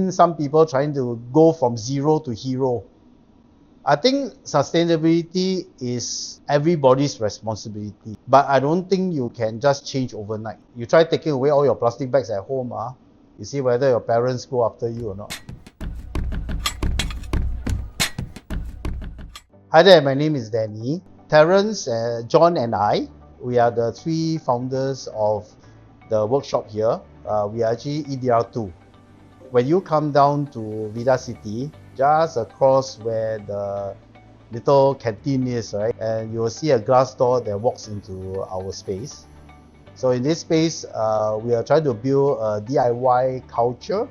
seen some people trying to go from zero to hero. I think sustainability is everybody's responsibility, but I don't think you can just change overnight. You try taking away all your plastic bags at home, you see whether your parents go after you or not. Hi there, my name is Danny. Terence, John and I, we are the three founders of the workshop here. We are actually EDR2. When you come down to Vidacity, just across where the little canteen is, right, and you will see a glass door that walks into our space. So in this space, we are trying to build a DIY culture,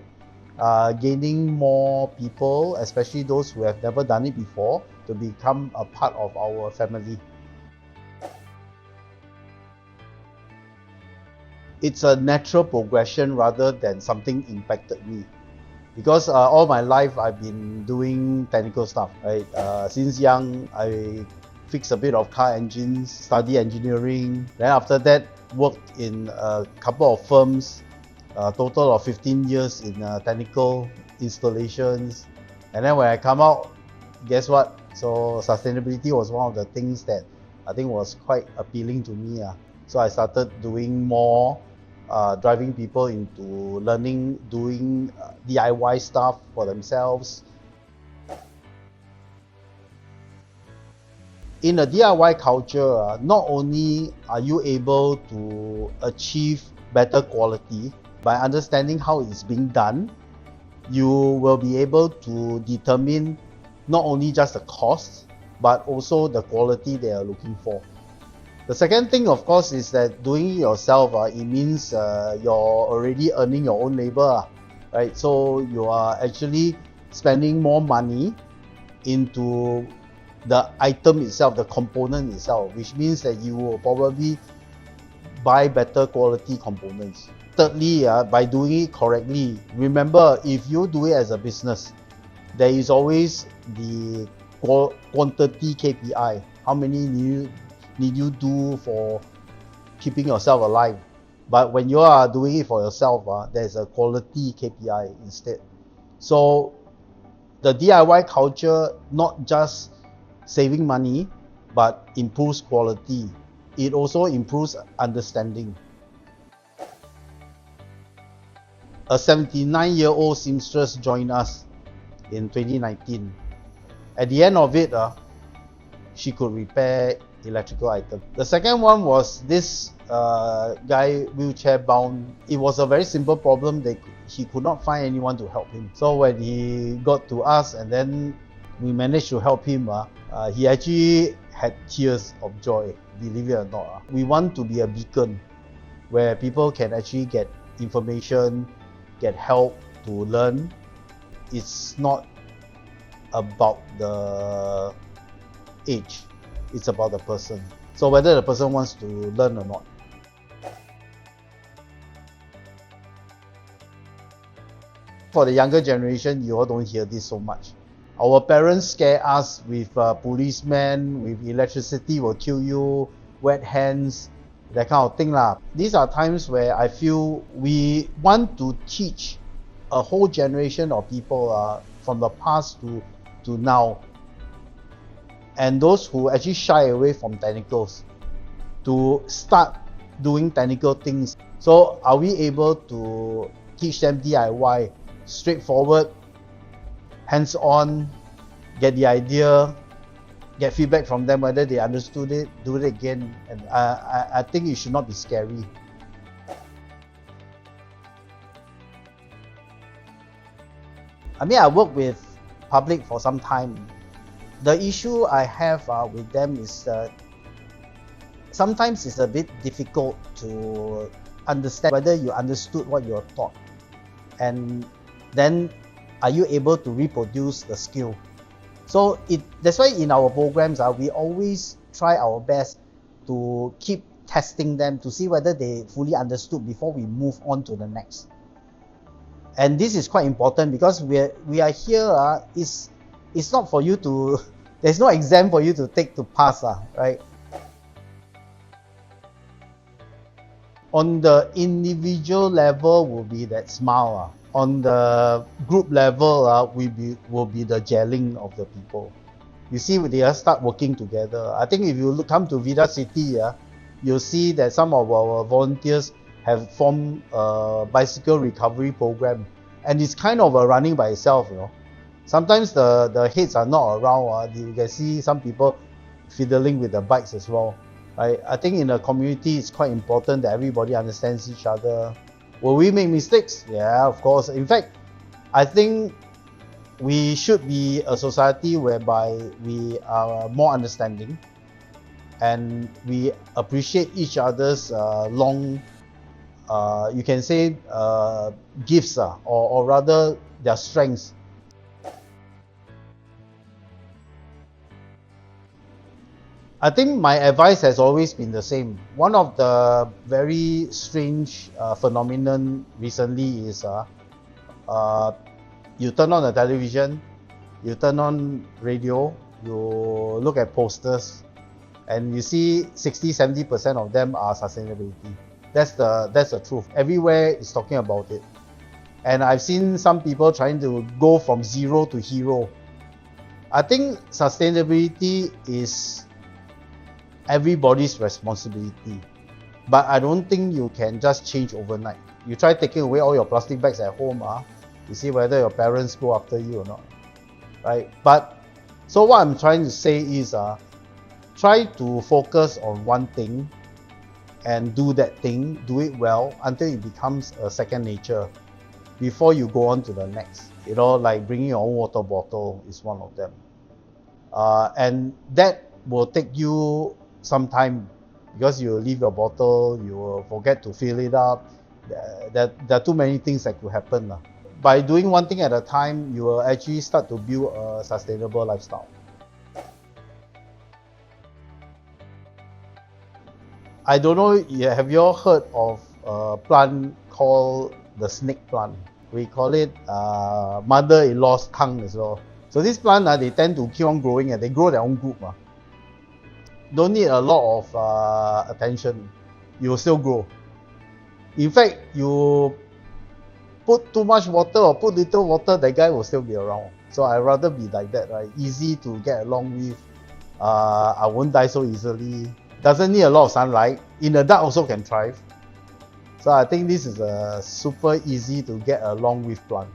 gaining more people, especially those who have never done it before, to become a part of our family. It's a natural progression rather than something impacted me. Because all my life I've been doing technical stuff, right? Since young, I fixed a bit of car engines, study engineering. Then after that, worked in a couple of firms, a total of 15 years in technical installations. And then when I come out, guess what? So sustainability was one of the things that I think was quite appealing to me. So I started doing more, driving people into learning, doing DIY stuff for themselves. In a DIY culture, not only are you able to achieve better quality by understanding how it's being done, you will be able to determine not only just the cost, but also the quality they are looking for. The second thing, of course, is that doing it yourself, it means you're already earning your own labor, right? So you are actually spending more money into the item itself, the component itself, which means that you will probably buy better quality components. Thirdly, by doing it correctly, remember, if you do it as a business, there is always the quantity KPI. How many need you do for keeping yourself alive? But when you are doing it for yourself, there's a quality KPI instead. So the DIY culture not just saving money, but improves quality. It also improves understanding. A 79-year-old seamstress joined us in 2019. At the end of it, she could repair electrical items. The second one was this guy, wheelchair bound. It was a very simple problem. He could not find anyone to help him. So when he got to us and then we managed to help him, he actually had tears of joy, believe it or not. We want to be a beacon where people can actually get information, get help to learn. It's not about the age, it's about the person. So whether the person wants to learn or not. For the younger generation, you all don't hear this so much. Our parents scare us with policemen, with electricity will kill you, wet hands, that kind of thing. These are times where I feel we want to teach a whole generation of people from the past to now, and those who actually shy away from technicals, to start doing technical things. So are we able to teach them DIY, straightforward, hands-on, get the idea, get feedback from them whether they understood it, do it again, and I think it should not be scary. I mean, I work with public for some time. The issue I have with them is sometimes it's a bit difficult to understand whether you understood what you're taught, and then are you able to reproduce the skill. So that's why in our programs, we always try our best to keep testing them to see whether they fully understood before we move on to the next. And this is quite important because we are here, it's not for you to, there's no exam for you to take to pass, right? On the individual level will be that smile. on the group level, will be the gelling of the people. You see, they start working together. I think if you come to Vidacity, you'll see that some of our volunteers have formed a bicycle recovery program, and it's kind of a running by itself. Sometimes the heads are not around. You can see some people fiddling with the bikes as well. I think in a community, it's quite important that everybody understands each other. Will we make mistakes? Yeah, of course. In fact, I think we should be a society whereby we are more understanding and we appreciate each other's you can say gifts, or rather their strengths. I think my advice has always been the same. One of the very strange phenomenon recently is you turn on the television, you turn on radio, you look at posters, and you see 60-70% of them are sustainability. That's the truth. Everywhere is talking about it. And I've seen some people trying to go from zero to hero. I think sustainability is everybody's responsibility, but I don't think you can just change overnight. You try taking away all your plastic bags at home, you see whether your parents go after you or not, right? But so what I'm trying to say is try to focus on one thing and do that thing, do it well until it becomes a second nature before you go on to the next. Like bringing your own water bottle is one of them, and that will take you some time because you leave your bottle, you will forget to fill it up. There are too many things that could happen. By doing one thing at a time, you will actually start to build a sustainable lifestyle. I don't know, have you all heard of a plant called the snake plant? We call it mother-in-law's tongue as well. So this plant, they tend to keep on growing and they grow their own group. Don't need a lot of attention, you will still grow. In fact, you put too much water or put little water, that guy will still be around. So I'd rather be like that, right? Easy to get along with. I won't die so easily. Doesn't need a lot of sunlight. In the dark also can thrive. So I think this is a super easy to get along with plant.